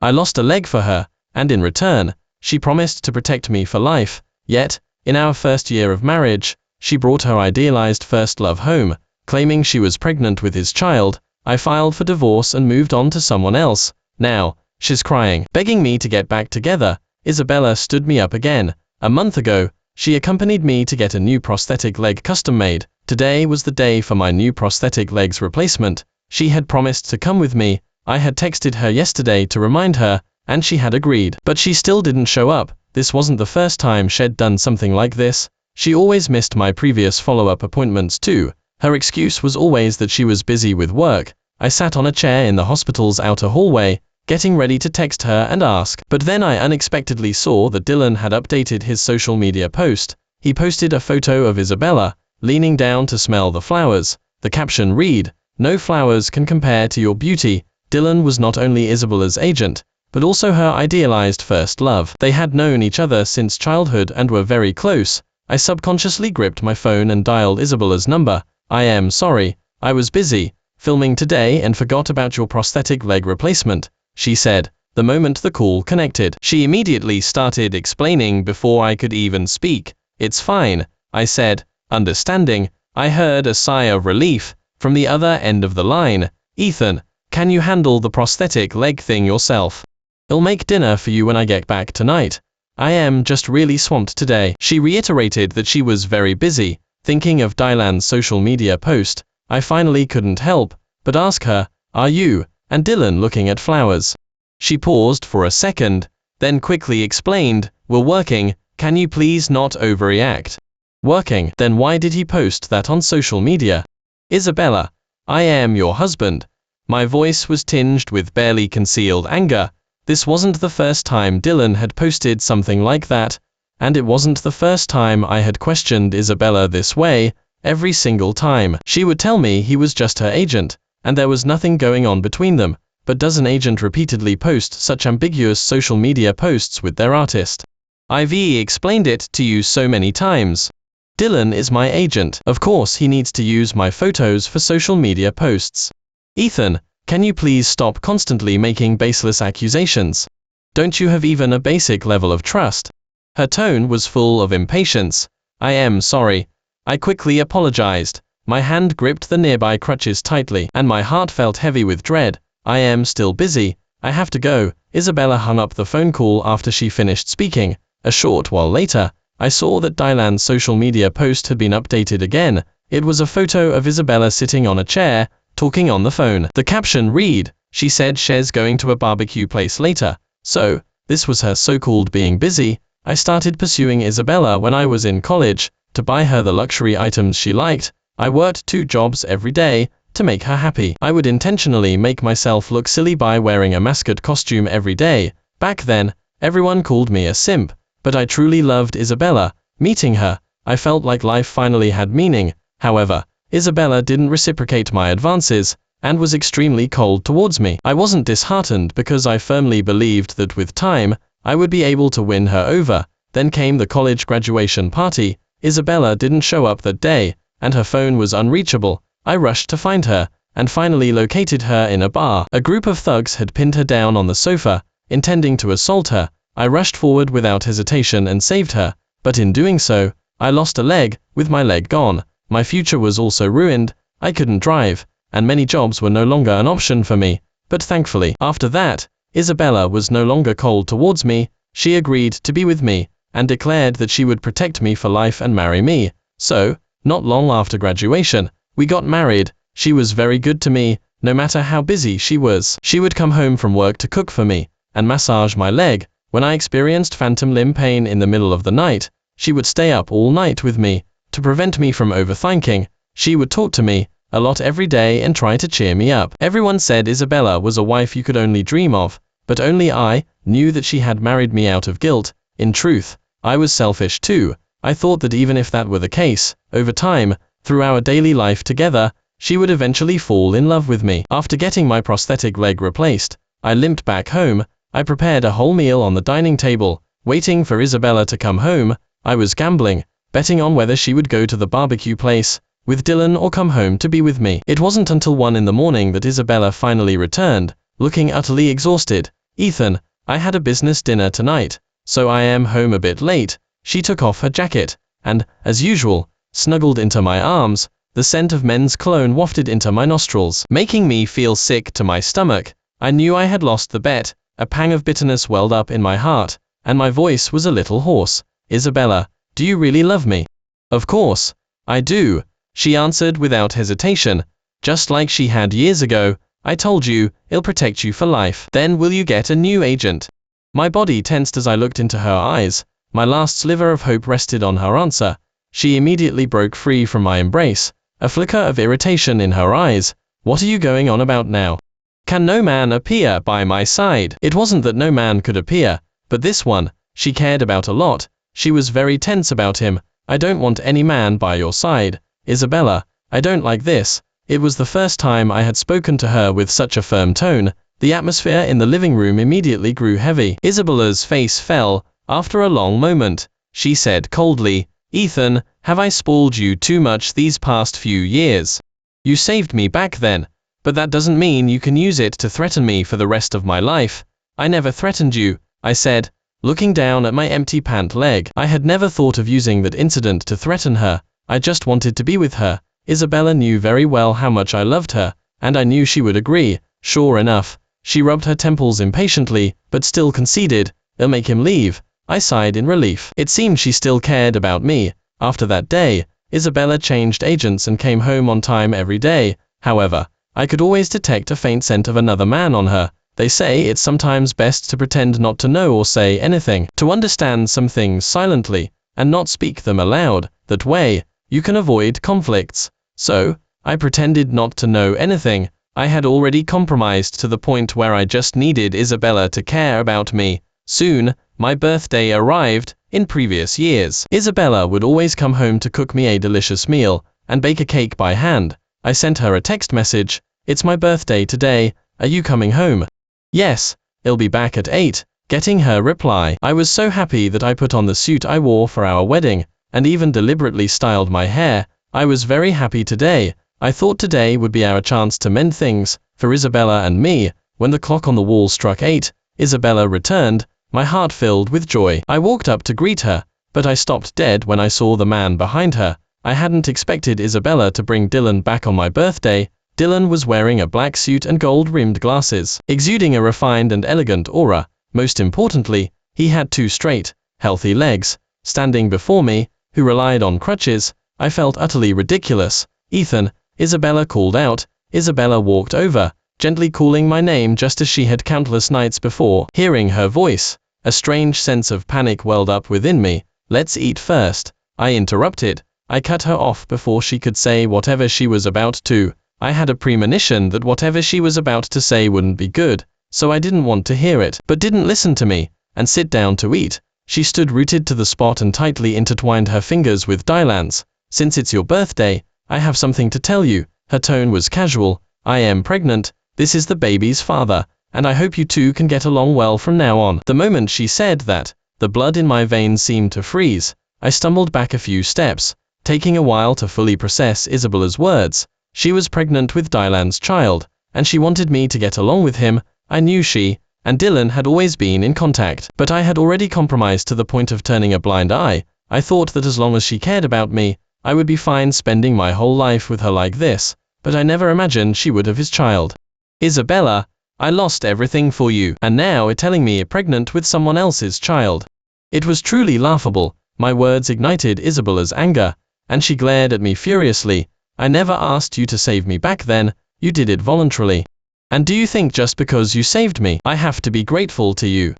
I lost a leg for her, and in return, she promised to protect me for life. Yet, in our first year of marriage, she brought her idealized first love home, claiming she was pregnant with his child. I filed for divorce and moved on to someone else. Now, she's crying, begging me to get back together. Isabella stood me up again. A month ago, she accompanied me to get a new prosthetic leg custom made. Today was the day for my new prosthetic leg's replacement. She had promised to come with me. I had texted her yesterday to remind her, and she had agreed. But she still didn't show up. This wasn't the first time she'd done something like this. She always missed my previous follow-up appointments too. Her excuse was always that she was busy with work. I sat on a chair in the hospital's outer hallway, getting ready to text her and ask. But then I unexpectedly saw that Dylan had updated his social media post. He posted a photo of Isabella, leaning down to smell the flowers. The caption read, "No flowers can compare to your beauty." Dylan was not only Isabella's agent, but also her idealized first love. They had known each other since childhood and were very close. I subconsciously gripped my phone and dialed Isabella's number. "I am sorry, I was busy filming today and forgot about your prosthetic leg replacement," she said, the moment the call connected. She immediately started explaining before I could even speak. "It's fine," I said, understanding. I heard a sigh of relief from the other end of the line. "Ethan, can you handle the prosthetic leg thing yourself? I'll make dinner for you when I get back tonight. I am just really swamped today." She reiterated that she was very busy. Thinking of Dylan's social media post, I finally couldn't help but ask her, "Are you and Dylan looking at flowers?" She paused for a second, then quickly explained, "We're working, can you please not overreact?" "Working? Then why did he post that on social media?" "Isabella, I am your husband." My voice was tinged with barely concealed anger. This wasn't the first time Dylan had posted something like that, and it wasn't the first time I had questioned Isabella this way. Every single time, she would tell me he was just her agent, and there was nothing going on between them. But does an agent repeatedly post such ambiguous social media posts with their artist? "I've explained it to you so many times. Dylan is my agent. Of course he needs to use my photos for social media posts. Ethan, can you please stop constantly making baseless accusations? Don't you have even a basic level of trust?" Her tone was full of impatience. "I am sorry." I quickly apologized. My hand gripped the nearby crutches tightly, and my heart felt heavy with dread. "I am still busy. I have to go." Isabella hung up the phone call after she finished speaking. A short while later, I saw that Dylan's social media post had been updated again. It was a photo of Isabella sitting on a chair, talking on the phone. The caption read, "She said she's going to a barbecue place later." So, this was her so-called being busy. I started pursuing Isabella when I was in college, to buy her the luxury items she liked. I worked 2 jobs every day, to make her happy. I would intentionally make myself look silly by wearing a mascot costume every day. Back then, everyone called me a simp, but I truly loved Isabella. Meeting her, I felt like life finally had meaning. However, Isabella didn't reciprocate my advances, and was extremely cold towards me. I wasn't disheartened because I firmly believed that with time, I would be able to win her over. Then came the college graduation party. Isabella didn't show up that day, and her phone was unreachable. I rushed to find her, and finally located her in a bar. A group of thugs had pinned her down on the sofa, intending to assault her. I rushed forward without hesitation and saved her, but in doing so, I lost a leg. With my leg gone, my future was also ruined. I couldn't drive, and many jobs were no longer an option for me. But thankfully, after that, Isabella was no longer cold towards me. She agreed to be with me, and declared that she would protect me for life and marry me. So, not long after graduation, we got married. She was very good to me, no matter how busy she was. She would come home from work to cook for me, and massage my leg. When I experienced phantom limb pain in the middle of the night, she would stay up all night with me, to prevent me from overthinking. She would talk to me a lot every day and try to cheer me up. Everyone said Isabella was a wife you could only dream of, but only I knew that she had married me out of guilt. In truth, I was selfish too. I thought that even if that were the case, over time, through our daily life together, she would eventually fall in love with me. After getting my prosthetic leg replaced, I limped back home. I prepared a whole meal on the dining table, waiting for Isabella to come home. I was gambling, betting on whether she would go to the barbecue place with Dylan or come home to be with me. It wasn't until 1 in the morning that Isabella finally returned, looking utterly exhausted. Ethan, I had a business dinner tonight, so I am home a bit late. She took off her jacket, and, as usual, snuggled into my arms. The scent of men's cologne wafted into my nostrils, making me feel sick to my stomach. I knew I had lost the bet. A pang of bitterness welled up in my heart, and my voice was a little hoarse. Isabella, do you really love me? Of course, I do, she answered without hesitation, just like she had years ago. I told you, I'll protect you for life. Then will you get a new agent? My body tensed as I looked into her eyes. My last sliver of hope rested on her answer. She immediately broke free from my embrace, a flicker of irritation in her eyes. What are you going on about now? Can no man appear by my side? It wasn't that no man could appear, but this one, she cared about a lot. She was very tense about him. I don't want any man by your side, Isabella. I don't like this. It was the first time I had spoken to her with such a firm tone. The atmosphere in the living room immediately grew heavy. Isabella's face fell. After a long moment, she said coldly, Ethan, have I spoiled you too much these past few years? You saved me back then, but that doesn't mean you can use it to threaten me for the rest of my life. I never threatened you, I said, looking down at my empty pant leg. I had never thought of using that incident to threaten her. I just wanted to be with her. Isabella knew very well how much I loved her, and I knew she would agree. Sure enough, she rubbed her temples impatiently, but still conceded, I'll make him leave. I sighed in relief. It seemed she still cared about me. After that day, Isabella changed agents and came home on time every day. However, I could always detect a faint scent of another man on her. They say it's sometimes best to pretend not to know or say anything, to understand some things silently, and not speak them aloud. That way, you can avoid conflicts. So, I pretended not to know anything. I had already compromised to the point where I just needed Isabella to care about me. Soon, my birthday arrived. In previous years, Isabella would always come home to cook me a delicious meal, and bake a cake by hand. I sent her a text message, it's my birthday today, are you coming home? Yes, I'll be back at 8, getting her reply. I was so happy that I put on the suit I wore for our wedding, and even deliberately styled my hair. I was very happy today. I thought today would be our chance to mend things, for Isabella and me. When the clock on the wall struck 8, Isabella returned, my heart filled with joy. I walked up to greet her, but I stopped dead when I saw the man behind her. I hadn't expected Isabella to bring Dylan back on my birthday. Dylan was wearing a black suit and gold-rimmed glasses, exuding a refined and elegant aura. Most importantly, he had 2 straight, healthy legs. Standing before me, who relied on crutches, I felt utterly ridiculous. Ethan, Isabella called out. Isabella walked over, gently calling my name just as she had countless nights before. Hearing her voice, a strange sense of panic welled up within me. Let's eat first, I interrupted. I cut her off before she could say whatever she was about to. I had a premonition that whatever she was about to say wouldn't be good, so I didn't want to hear it, but didn't listen to me, and sit down to eat. She stood rooted to the spot and tightly intertwined her fingers with Dylan's. Since it's your birthday, I have something to tell you. Her tone was casual. I am pregnant. This is the baby's father, and I hope you two can get along well from now on. The moment she said that, the blood in my veins seemed to freeze. I stumbled back a few steps, taking a while to fully process Isabella's words. She was pregnant with Dylan's child, and she wanted me to get along with him. I knew she and Dylan had always been in contact, but I had already compromised to the point of turning a blind eye. I thought that as long as she cared about me, I would be fine spending my whole life with her like this, but I never imagined she would have his child. Isabella, I lost everything for you, and now you're telling me you're pregnant with someone else's child. It was truly laughable. My words ignited Isabella's anger, and she glared at me furiously. I never asked you to save me back then, you did it voluntarily. And do you think just because you saved me, I have to be grateful to you?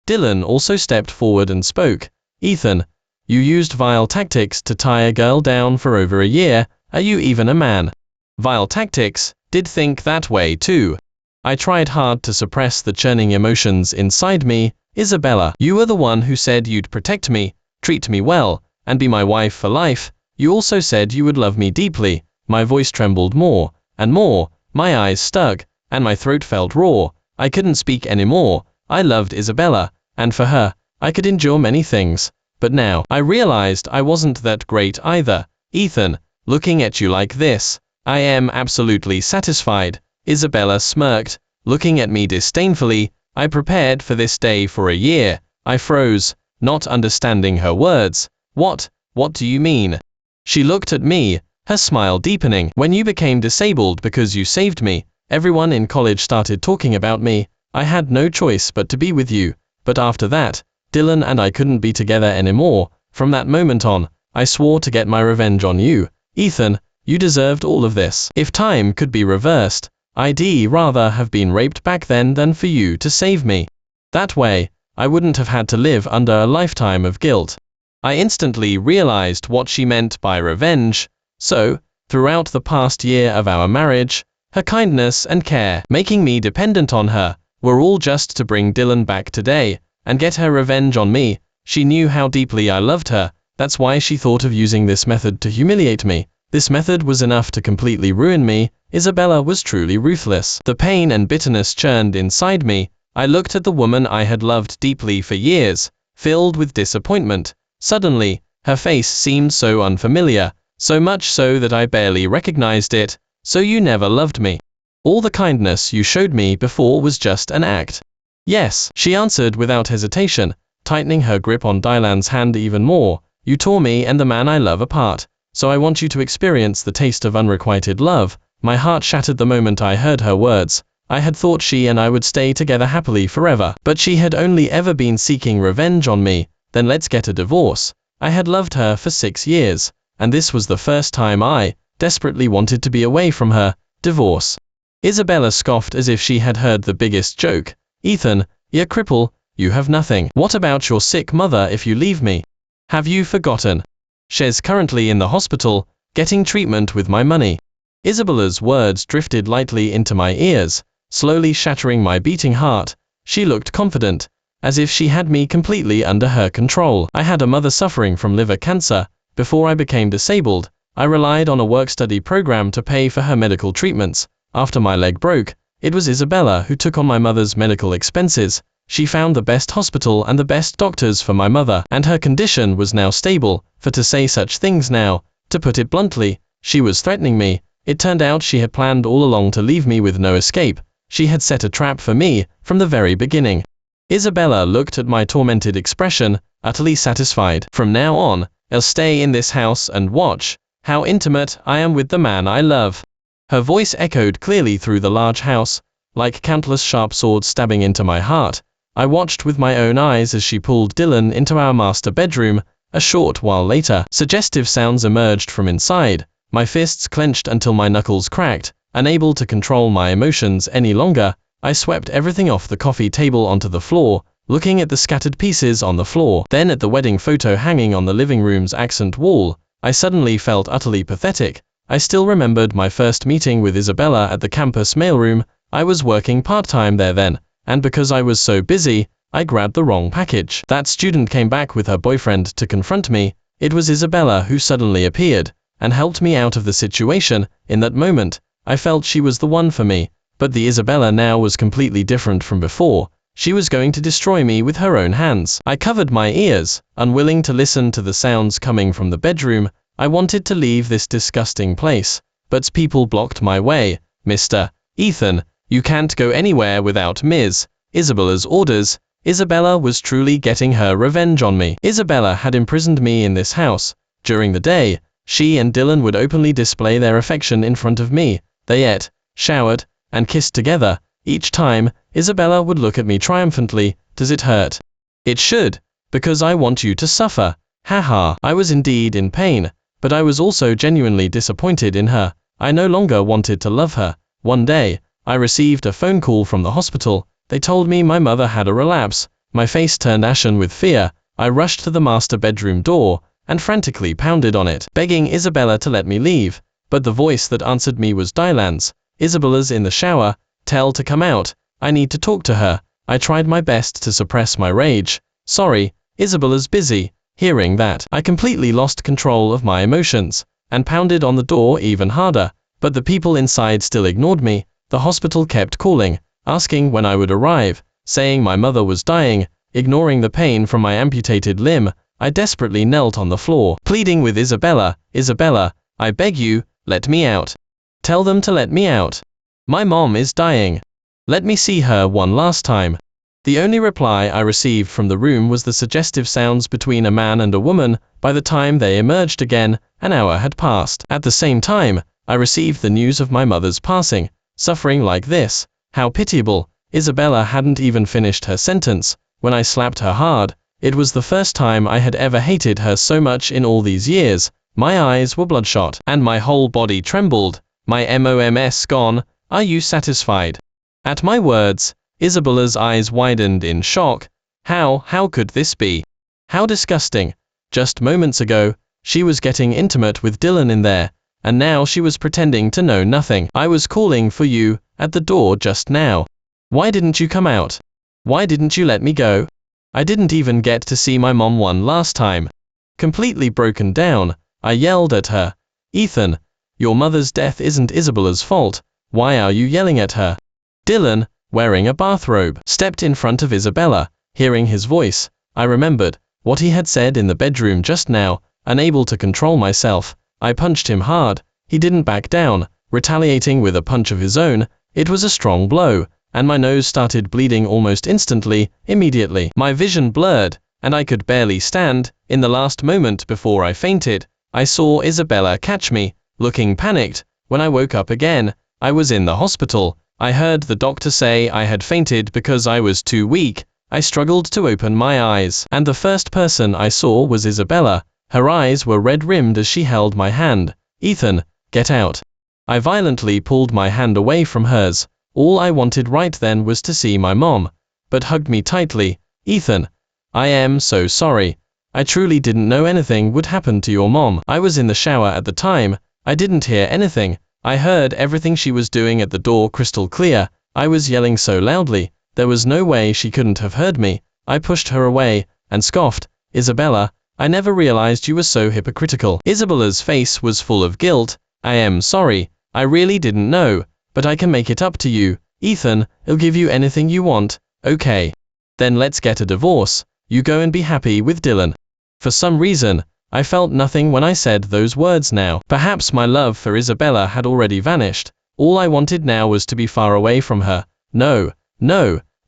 Dylan also stepped forward and spoke. Ethan, you used vile tactics to tie a girl down for over a year. Are you even a man? Vile tactics, did think that way too. I tried hard to suppress the churning emotions inside me. Isabella, you were the one who said you'd protect me, treat me well, and be my wife for life. You also said you would love me deeply. My voice trembled more and more, my eyes stuck, and my throat felt raw. I couldn't speak anymore. I loved Isabella, and for her, I could endure many things. But now, I realized I wasn't that great either. Ethan, looking at you like this, I am absolutely satisfied. Isabella smirked, looking at me disdainfully. I prepared for this day for a year. I froze, not understanding her words. What do you mean? She looked at me, her smile deepening. When you became disabled because you saved me, everyone in college started talking about me. I had no choice but to be with you. But after that, Dylan and I couldn't be together anymore. From that moment on, I swore to get my revenge on you. Ethan, you deserved all of this. If time could be reversed, I'd rather have been raped back then than for you to save me. That way, I wouldn't have had to live under a lifetime of guilt. I instantly realized what she meant by revenge. So, throughout the past year of our marriage, her kindness and care, making me dependent on her, were all just to bring Dylan back today and get her revenge on me. She knew how deeply I loved her. That's why she thought of using this method to humiliate me. This method was enough to completely ruin me. Isabella was truly ruthless. The pain and bitterness churned inside me. I looked at the woman I had loved deeply for years, filled with disappointment. Suddenly, her face seemed so unfamiliar, so much so that I barely recognized it. So you never loved me. All the kindness you showed me before was just an act. Yes, she answered without hesitation, tightening her grip on Dylan's hand even more. You tore me and the man I love apart, so I want you to experience the taste of unrequited love. My heart shattered the moment I heard her words. I had thought she and I would stay together happily forever, but she had only ever been seeking revenge on me. Then let's get a divorce. I had loved her for 6 years, and this was the first time I desperately wanted to be away from her. Divorce. Isabella scoffed as if she had heard the biggest joke. Ethan, you're a cripple, you have nothing. What about your sick mother if you leave me? Have you forgotten? She's currently in the hospital, getting treatment with my money. Isabella's words drifted lightly into my ears, slowly shattering my beating heart. She looked confident, as if she had me completely under her control. I had a mother suffering from liver cancer. Before I became disabled, I relied on a work-study program to pay for her medical treatments. After my leg broke, it was Isabella who took on my mother's medical expenses. She found the best hospital and the best doctors for my mother, and her condition was now stable. For to say such things now, to put it bluntly, she was threatening me. It turned out she had planned all along to leave me with no escape. She had set a trap for me from the very beginning. Isabella looked at my tormented expression, utterly satisfied. From now on, I'll stay in this house and watch how intimate I am with the man I love. Her voice echoed clearly through the large house, like countless sharp swords stabbing into my heart. I watched with my own eyes as she pulled Dylan into our master bedroom. A short while later, suggestive sounds emerged from inside. My fists clenched until my knuckles cracked. Unable to control my emotions any longer, I swept everything off the coffee table onto the floor, looking at the scattered pieces on the floor, then at the wedding photo hanging on the living room's accent wall. I suddenly felt utterly pathetic. I still remembered my first meeting with Isabella at the campus mailroom. I was working part-time there then, and because I was so busy, I grabbed the wrong package. That student came back with her boyfriend to confront me. It was Isabella who suddenly appeared and helped me out of the situation. In that moment, I felt she was the one for me, but the Isabella now was completely different from before. She was going to destroy me with her own hands. I covered my ears, unwilling to listen to the sounds coming from the bedroom. I wanted to leave this disgusting place, but people blocked my way. Mr. Ethan, you can't go anywhere without Ms. Isabella's orders. Isabella was truly getting her revenge on me. Isabella had imprisoned me in this house. During the day, she and Dylan would openly display their affection in front of me. They ate, showered, and kissed together. Each time, Isabella would look at me triumphantly. Does it hurt? It should, because I want you to suffer. Haha. I was indeed in pain, but I was also genuinely disappointed in her. I no longer wanted to love her. One day, I received a phone call from the hospital. They told me my mother had a relapse. My face turned ashen with fear. I rushed to the master bedroom door and frantically pounded on it, begging Isabella to let me leave. But the voice that answered me was Dylan's. Isabella's in the shower. Tell to come out. I need to talk to her. I tried my best to suppress my rage. Sorry, Isabella's busy. Hearing that, I completely lost control of my emotions and pounded on the door even harder. But the people inside still ignored me. The hospital kept calling, asking when I would arrive, saying my mother was dying. Ignoring the pain from my amputated limb, I desperately knelt on the floor, pleading with Isabella. Isabella, I beg you, let me out. Tell them to let me out. My mom is dying. Let me see her one last time. The only reply I received from the room was the suggestive sounds between a man and a woman. By the time they emerged again, an hour had passed. At the same time, I received the news of my mother's passing. Suffering like this, how pitiable. Isabella hadn't even finished her sentence when I slapped her hard. It was the first time I had ever hated her so much in all these years. My eyes were bloodshot, and my whole body trembled. My MOMS gone. Are you satisfied? At my words, Isabella's eyes widened in shock. How could this be? How disgusting. Just moments ago, she was getting intimate with Dylan in there, and now she was pretending to know nothing. I was calling for you at the door just now. Why didn't you come out? Why didn't you let me go? I didn't even get to see my mom one last time. Completely broken down, I yelled at her. Ethan, your mother's death isn't Isabella's fault. Why are you yelling at her? Dylan, wearing a bathrobe, stepped in front of Isabella. Hearing his voice, I remembered what he had said in the bedroom just now. Unable to control myself, I punched him hard. He didn't back down, retaliating with a punch of his own. It was a strong blow, and my nose started bleeding almost instantly. Immediately, my vision blurred, and I could barely stand. In the last moment before I fainted, I saw Isabella catch me, looking panicked. When I woke up again, I was in the hospital. I heard the doctor say I had fainted because I was too weak. I struggled to open my eyes, and the first person I saw was Isabella. Her eyes were red-rimmed as she held my hand. Ethan, get out. I violently pulled my hand away from hers. All I wanted right then was to see my mom, but hugged me tightly. Ethan, I am so sorry. I truly didn't know anything would happen to your mom. I was in the shower at the time. I didn't hear anything. I heard everything she was doing at the door crystal clear. I was yelling so loudly, there was no way she couldn't have heard me. I pushed her away, and scoffed, Isabella, I never realized you were so hypocritical. Isabella's face was full of guilt. I am sorry. I really didn't know. But I can make it up to you. Ethan, I'll give you anything you want. Okay. Then let's get a divorce. You go and be happy with Dylan. For some reason, I felt nothing when I said those words now. Perhaps my love for Isabella had already vanished. All I wanted now was to be far away from her. No.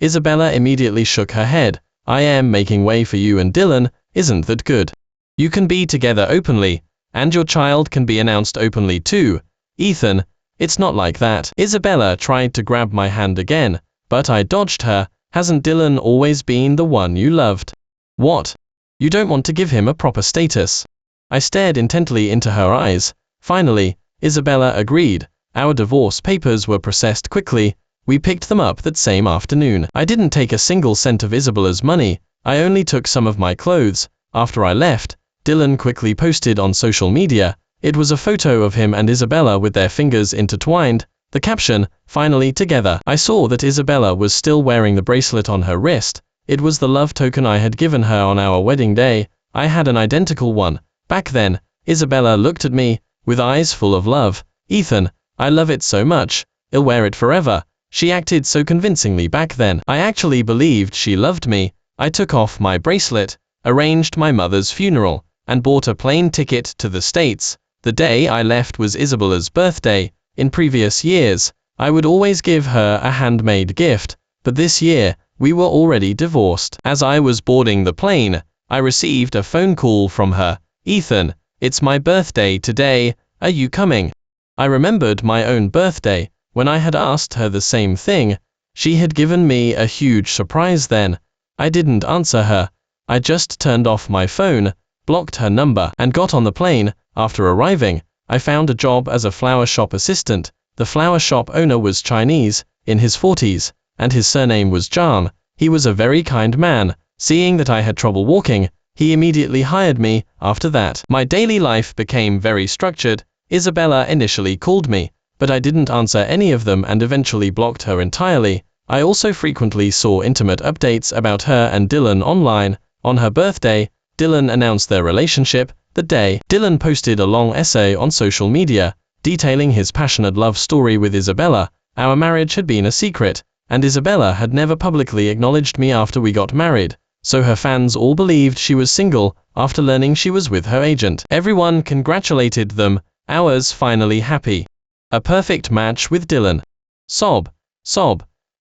Isabella immediately shook her head. I am making way for you and Dylan. Isn't that good? You can be together openly, and your child can be announced openly too. Ethan, it's not like that. Isabella tried to grab my hand again, but I dodged her. Hasn't Dylan always been the one you loved? What? You don't want to give him a proper status? I stared intently into her eyes. Finally, Isabella agreed. Our divorce papers were processed quickly. We picked them up that same afternoon. I didn't take a single cent of Isabella's money. I only took some of my clothes. After I left, Dylan quickly posted on social media. It was a photo of him and Isabella with their fingers intertwined. The caption, finally together. I saw that Isabella was still wearing the bracelet on her wrist. It was the love token I had given her on our wedding day. I had an identical one. Back then, Isabella looked at me, with eyes full of love. Ethan, I love it so much. I'll wear it forever. She acted so convincingly back then. I actually believed she loved me. I took off my bracelet, arranged my mother's funeral, and bought a plane ticket to the States. The day I left was Isabella's birthday. In previous years, I would always give her a handmade gift, but this year, we were already divorced. As I was boarding the plane, I received a phone call from her. Ethan, it's my birthday today. Are you coming? I remembered my own birthday, when I had asked her the same thing. She had given me a huge surprise then. I didn't answer her. I just turned off my phone, blocked her number, and got on the plane. After arriving, I found a job as a flower shop assistant. The flower shop owner was Chinese, in his 40s, and his surname was Zhang. He was a very kind man. Seeing that I had trouble walking, he immediately hired me. After that, my daily life became very structured. Isabella initially called me, but I didn't answer any of them and eventually blocked her entirely. I also frequently saw intimate updates about her and Dylan online. On her birthday, Dylan announced their relationship. That day, Dylan posted a long essay on social media, detailing his passionate love story with Isabella. Our marriage had been a secret, and Isabella had never publicly acknowledged me after we got married, so her fans all believed she was single. After learning she was with her agent, everyone congratulated them. Ours finally happy. A perfect match with Dylan. Sob.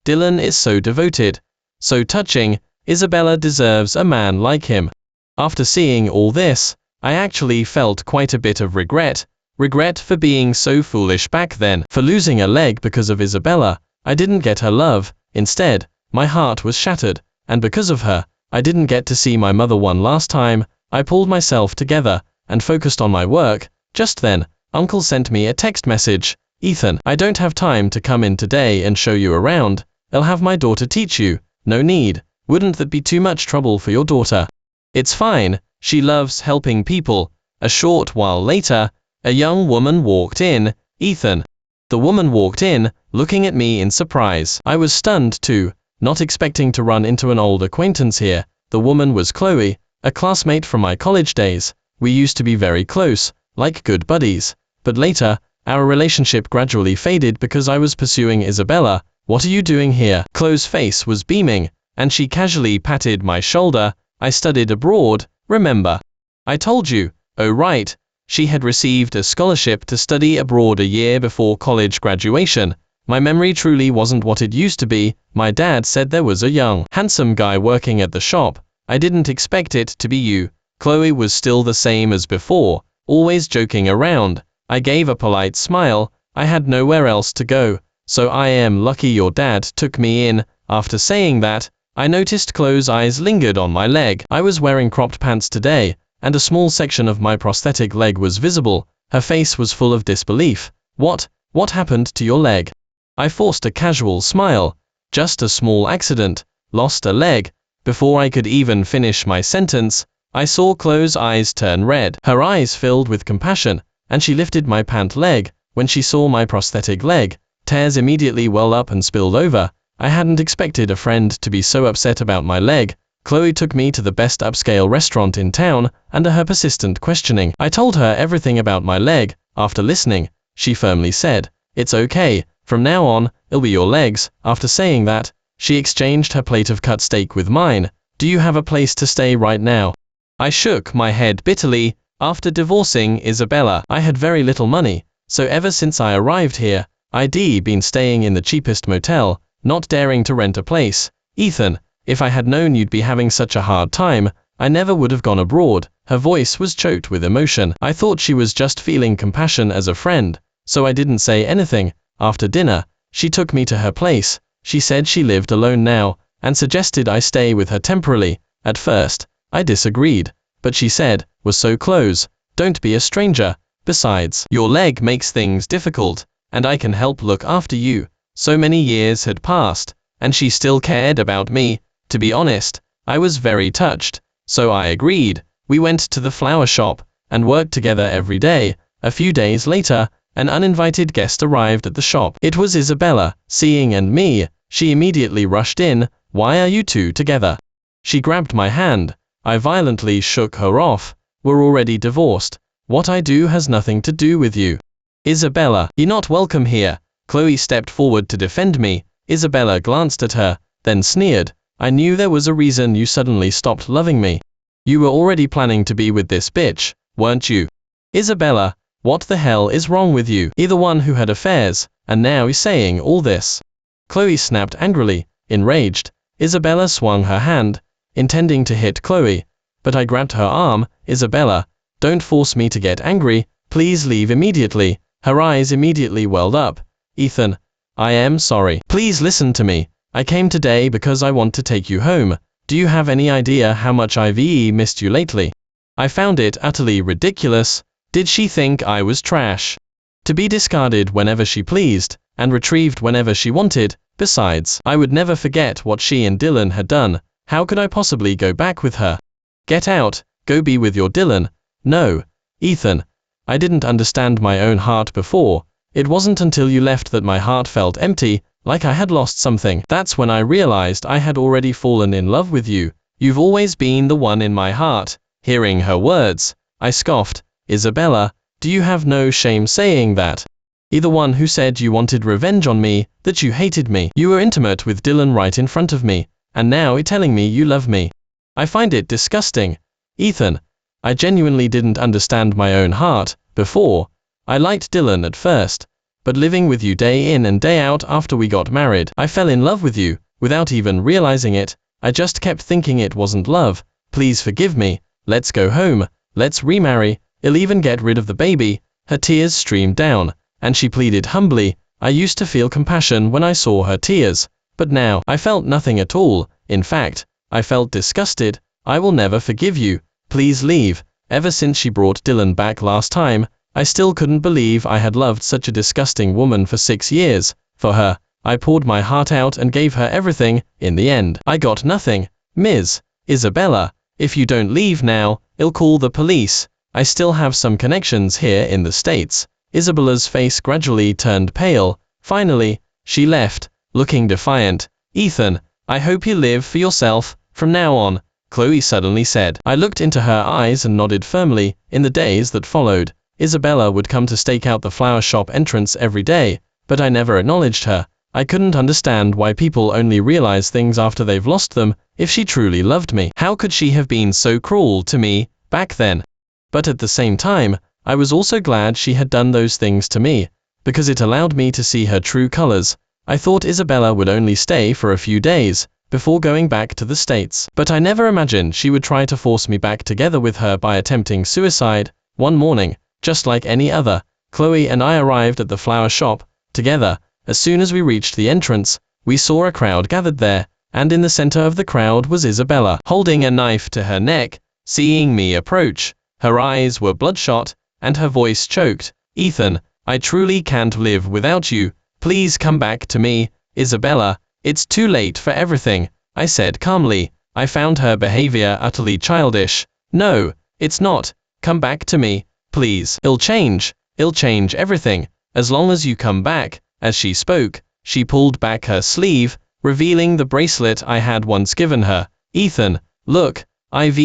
Dylan is so devoted. So touching. Isabella deserves a man like him. After seeing all this, I actually felt quite a bit of regret. Regret for being so foolish back then, for losing a leg because of Isabella. I didn't get her love. Instead, my heart was shattered, and because of her, I didn't get to see my mother one last time. I pulled myself together and focused on my work. Just then, Uncle sent me a text message. Ethan, I don't have time to come in today and show you around. I'll have my daughter teach you. No need. Wouldn't that be too much trouble for your daughter? It's fine. She loves helping people. A short while later, a young woman walked in. Ethan. The woman walked in, looking at me in surprise. I was stunned too, not expecting to run into an old acquaintance here. The woman was Chloe, a classmate from my college days. We used to be very close, like good buddies. But later, our relationship gradually faded because I was pursuing Isabella. What are you doing here? Chloe's face was beaming, and she casually patted my shoulder. I studied abroad, remember? I told you. Oh right. She had received a scholarship to study abroad a year before college graduation. My memory truly wasn't what it used to be. My dad said there was a young, handsome guy working at the shop. I didn't expect it to be you. Chloe was still the same as before, always joking around. I gave a polite smile. I had nowhere else to go, so I am lucky your dad took me in. After saying that, I noticed Chloe's eyes lingered on my leg. I was wearing cropped pants today, and a small section of my prosthetic leg was visible. Her face was full of disbelief. What happened to your leg? I forced a casual smile. Just a small accident. Lost a leg. Before I could even finish my sentence, I saw Chloe's eyes turn red. Her eyes filled with compassion, and she lifted my pant leg. When she saw my prosthetic leg, tears immediately welled up and spilled over. I hadn't expected a friend to be so upset about my leg. Chloe took me to the best upscale restaurant in town. Under her persistent questioning, I told her everything about my leg. After listening, she firmly said, "It's okay. From now on, it'll be your legs." After saying that, she exchanged her plate of cut steak with mine. "Do you have a place to stay right now?" I shook my head bitterly. After divorcing Isabella, I had very little money, so ever since I arrived here, I'd been staying in the cheapest motel, not daring to rent a place. Ethan, if I had known you'd be having such a hard time, I never would have gone abroad. Her voice was choked with emotion. I thought she was just feeling compassion as a friend, so I didn't say anything. After dinner, she took me to her place. She said she lived alone now, and suggested I stay with her temporarily. At first, I disagreed, but she said, "We're so close, don't be a stranger. Besides, your leg makes things difficult, and I can help look after you." So many years had passed, and she still cared about me. To be honest, I was very touched, so I agreed. We went to the flower shop, and worked together every day. A few days later, an uninvited guest arrived at the shop. It was Isabella. Seeing and me, she immediately rushed in. "Why are you two together?" She grabbed my hand. I violently shook her off. "We're already divorced. What I do has nothing to do with you." "Isabella, you're not welcome here." Chloe stepped forward to defend me. Isabella glanced at her, then sneered. "I knew there was a reason you suddenly stopped loving me. You were already planning to be with this bitch, weren't you?" "Isabella, what the hell is wrong with you? You're the one who had affairs, and now you're saying all this." Chloe snapped angrily. Enraged, Isabella swung her hand, intending to hit Chloe, but I grabbed her arm. "Isabella, don't force me to get angry. Please leave immediately." Her eyes immediately welled up. "Ethan, I am sorry. Please listen to me. I came today because I want to take you home. Do you have any idea how much I've missed you lately?" I found it utterly ridiculous. Did she think I was trash? To be discarded whenever she pleased, and retrieved whenever she wanted. Besides, I would never forget what she and Dylan had done. How could I possibly go back with her? "Get out, go be with your Dylan." "No, Ethan. I didn't understand my own heart before. It wasn't until you left that my heart felt empty, like I had lost something. That's when I realized I had already fallen in love with you. You've always been the one in my heart." Hearing her words, I scoffed. "Isabella, do you have no shame saying that? You're the one who said you wanted revenge on me, that you hated me. You were intimate with Dylan right in front of me, and now you're telling me you love me. I find it disgusting." "Ethan, I genuinely didn't understand my own heart before. I liked Dylan at first, but living with you day in and day out after we got married, I fell in love with you. without even realizing it. I just kept thinking it wasn't love. Please forgive me, let's go home, let's remarry, I'll even get rid of the baby. Her tears streamed down, and she pleaded humbly. I used to feel compassion when I saw her tears, but now I felt nothing at all. In fact, I felt disgusted. I will never forgive you, please leave. Ever since she brought Dylan back last time, I still couldn't believe I had loved such a disgusting woman for 6 years. For her, I poured my heart out and gave her everything. In the end, I got nothing. Ms. Isabella, if you don't leave now, I'll call the police. I still have some connections here in the States. Isabella's face gradually turned pale. Finally, she left, looking defiant. Ethan, I hope you live for yourself from now on, Chloe suddenly said. I looked into her eyes and nodded firmly. In the days that followed, Isabella would come to stake out the flower shop entrance every day, but I never acknowledged her. I couldn't understand why people only realize things after they've lost them. If she truly loved me, how could she have been so cruel to me back then? But at the same time, I was also glad she had done those things to me, because it allowed me to see her true colors. I thought Isabella would only stay for a few days, before going back to the States. But I never imagined she would try to force me back together with her by attempting suicide. One morning, just like any other, Chloe and I arrived at the flower shop together. As soon as we reached the entrance, we saw a crowd gathered there, and in the center of the crowd was Isabella, holding a knife to her neck. Seeing me approach, her eyes were bloodshot, and her voice choked. Ethan, I truly can't live without you. Please come back to me. Isabella, it's too late for everything, I said calmly. I found her behavior utterly childish. No, it's not. Come back to me, please. I'll change everything, as long as you come back. As she spoke, she pulled back her sleeve, revealing the bracelet I had once given her. Ethan, look, I've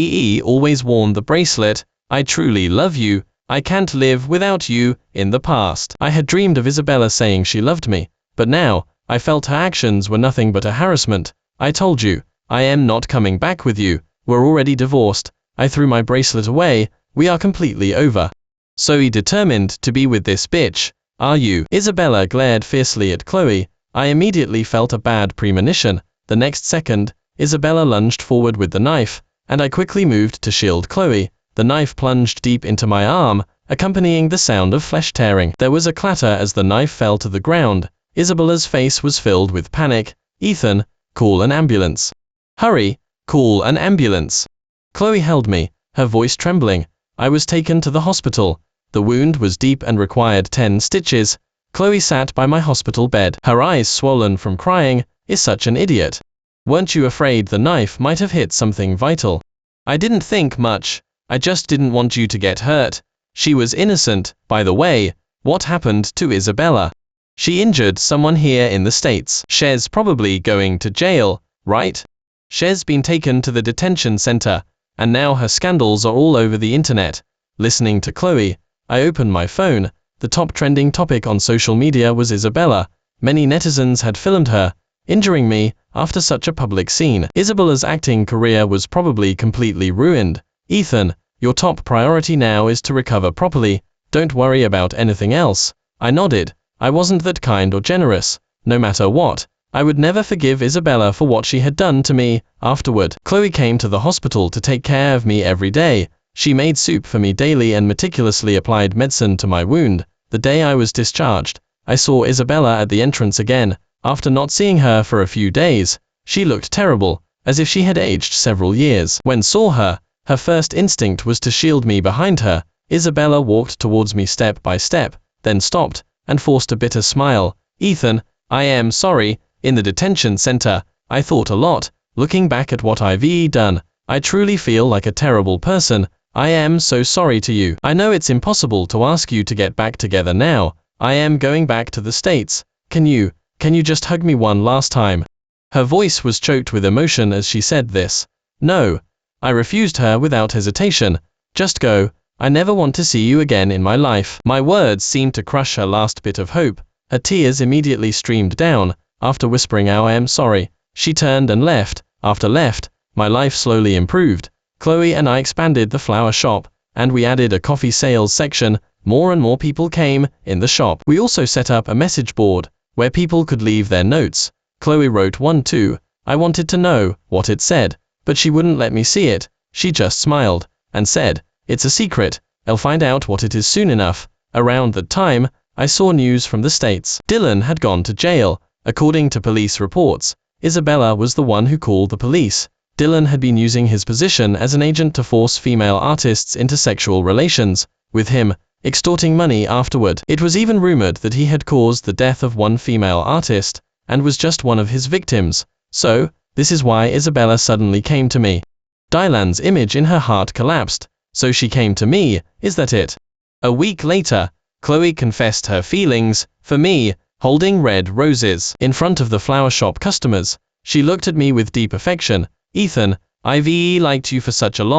always worn the bracelet. I truly love you. I can't live without you. In the past, I had dreamed of Isabella saying she loved me, but now, I felt her actions were nothing but a harassment. I told you, I am not coming back with you. We're already divorced. I threw my bracelet away. We are completely over. So determined to be with this bitch, are you? Isabella glared fiercely at Chloe. I immediately felt a bad premonition. The next second, Isabella lunged forward with the knife, and I quickly moved to shield Chloe. The knife plunged deep into my arm, accompanying the sound of flesh tearing. There was a clatter as the knife fell to the ground. Isabella's face was filled with panic. Ethan, call an ambulance. Hurry, call an ambulance. Chloe held me, her voice trembling. I was taken to the hospital. The wound was deep and required 10 stitches. Chloe sat by my hospital bed, her eyes swollen from crying. Is such an idiot. Weren't you afraid the knife might have hit something vital? I didn't think much. I just didn't want you to get hurt. She was innocent. By the way, what happened to Isabella? She injured someone here in the States. She's probably going to jail, right? She's been taken to the detention center, and now her scandals are all over the internet. Listening to Chloe, I opened my phone. The top trending topic on social media was Isabella. Many netizens had filmed her injuring me after such a public scene. Isabella's acting career was probably completely ruined. Ethan, your top priority now is to recover properly. Don't worry about anything else. I nodded. I wasn't that kind or generous. No matter what, I would never forgive Isabella for what she had done to me. Afterward, Chloe came to the hospital to take care of me every day. She made soup for me daily and meticulously applied medicine to my wound. The day I was discharged, I saw Isabella at the entrance again. After not seeing her for a few days, she looked terrible, as if she had aged several years. When saw her, her first instinct was to shield me behind her. Isabella walked towards me step by step, then stopped, and forced a bitter smile. Ethan, I am sorry. In the detention center, I thought a lot. Looking back at what I've done, I truly feel like a terrible person. I am so sorry to you. I know it's impossible to ask you to get back together now. I am going back to the States. Can you just hug me one last time? Her voice was choked with emotion as she said this. No. I refused her without hesitation. Just go. I never want to see you again in my life. My words seemed to crush her last bit of hope. Her tears immediately streamed down. After whispering I am sorry, she turned and left. After left, my life slowly improved. Chloe and I expanded the flower shop, and we added a coffee sales section. More and more people came in the shop. We also set up a message board, where people could leave their notes. Chloe wrote one too. I wanted to know what it said, but she wouldn't let me see it. She just smiled and said, "It's a secret. I'll find out what it is soon enough." Around that time, I saw news from the States. Dylan had gone to jail. According to police reports, Isabella was the one who called the police. Dylan had been using his position as an agent to force female artists into sexual relations with him, extorting money afterward. It was even rumored that he had caused the death of one female artist, and was just one of his victims. So, this is why Isabella suddenly came to me. Dylan's image in her heart collapsed. So she came to me, is that it? A week later, Chloe confessed her feelings for me, holding red roses in front of the flower shop customers. She looked at me with deep affection. "Ethan, I've liked you for such a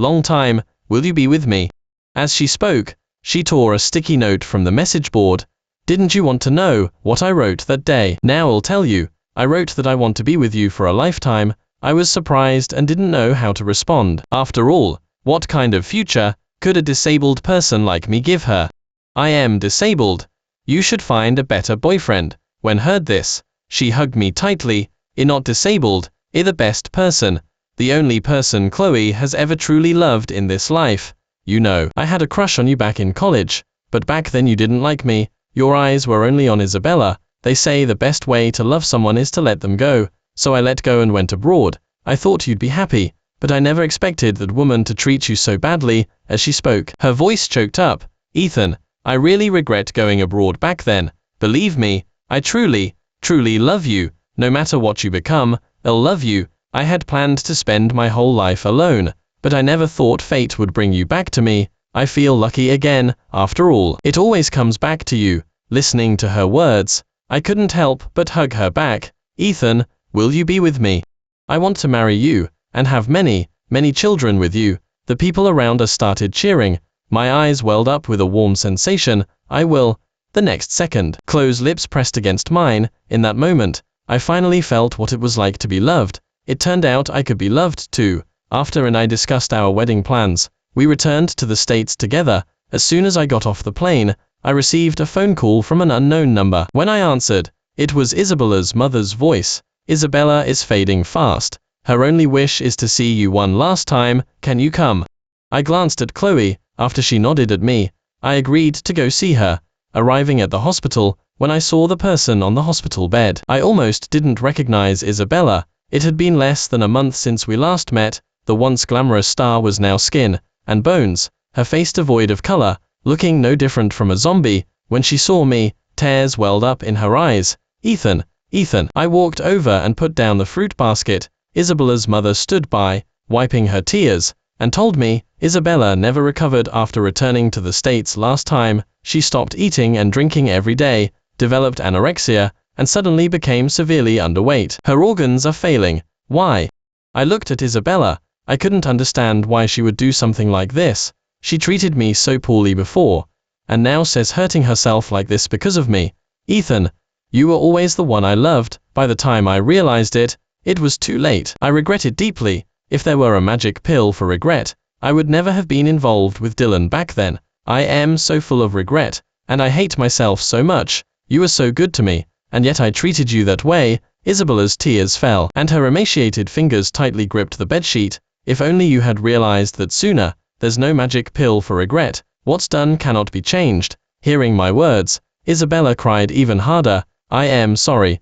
long time. Will you be with me?" As she spoke, she tore a sticky note from the message board. "Didn't you want to know what I wrote that day? Now I'll tell you. I wrote that I want to be with you for a lifetime." I was surprised and didn't know how to respond. After all, what kind of future could a disabled person like me give her? "I am disabled. You should find a better boyfriend." When heard this, she hugged me tightly. "You're not disabled, you're the best person. The only person Chloe has ever truly loved in this life. You know, I had a crush on you back in college, but back then you didn't like me. Your eyes were only on Isabella. They say the best way to love someone is to let them go. So I let go and went abroad. I thought you'd be happy, but I never expected that woman to treat you so badly." As she spoke, her voice choked up. "Ethan, I really regret going abroad back then. Believe me, I truly love you. No matter what you become, I'll love you. I had planned to spend my whole life alone, but I never thought fate would bring you back to me. I feel lucky again. After all, it always comes back to you." Listening to her words, I couldn't help but hug her back. "Ethan, will you be with me? I want to marry you, and have many children with you." The people around us started cheering. My eyes welled up with a warm sensation. "I will." The next second, Chloe's lips pressed against mine. In that moment, I finally felt what it was like to be loved. It turned out I could be loved too. After and I discussed our wedding plans, we returned to the States together. As soon as I got off the plane, I received a phone call from an unknown number. When I answered, it was Isabella's mother's voice. "Isabella is fading fast. Her only wish is to see you one last time. Can you come?" I glanced at Chloe. After she nodded at me, I agreed to go see her. Arriving at the hospital, when I saw the person on the hospital bed, I almost didn't recognize Isabella. It had been less than a month since we last met. The once glamorous star was now skin and bones, her face devoid of color, looking no different from a zombie. When she saw me, tears welled up in her eyes. "Ethan, Ethan." I walked over and put down the fruit basket. Isabella's mother stood by, wiping her tears, and told me Isabella never recovered after returning to the States last time. She stopped eating and drinking every day, developed anorexia, and suddenly became severely underweight. Her organs are failing. Why? I looked at Isabella. I couldn't understand why she would do something like this. She treated me so poorly before, and now says hurting herself like this because of me. "Ethan, you were always the one I loved." By the time I realized it, it was too late. I regret it deeply. If there were a magic pill for regret, I would never have been involved with Dylan back then. I am so full of regret, and I hate myself so much. You were so good to me, and yet I treated you that way. Isabella's tears fell, and her emaciated fingers tightly gripped the bedsheet. "If only you had realized that sooner. There's no magic pill for regret. What's done cannot be changed." Hearing my words, Isabella cried even harder. I am sorry.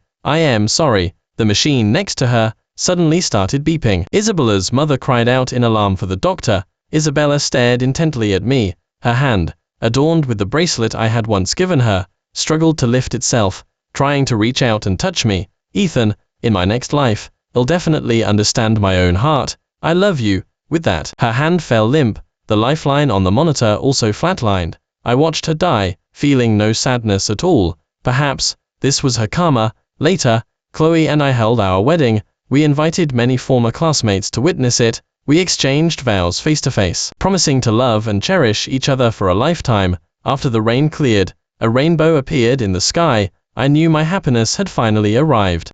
The machine next to her suddenly started beeping. Isabella's mother cried out in alarm for the doctor. Isabella stared intently at me. Her hand, adorned with the bracelet I had once given her, struggled to lift itself, trying to reach out and touch me. "Ethan, in my next life, I'll definitely understand my own heart. I love you." With that, her hand fell limp. The lifeline on the monitor also flatlined. I watched her die, feeling no sadness at all. Perhaps this was her karma. Later, Chloe and I held our wedding. We invited many former classmates to witness it. We exchanged vows face to face, promising to love and cherish each other for a lifetime. After the rain cleared, a rainbow appeared in the sky. I knew my happiness had finally arrived.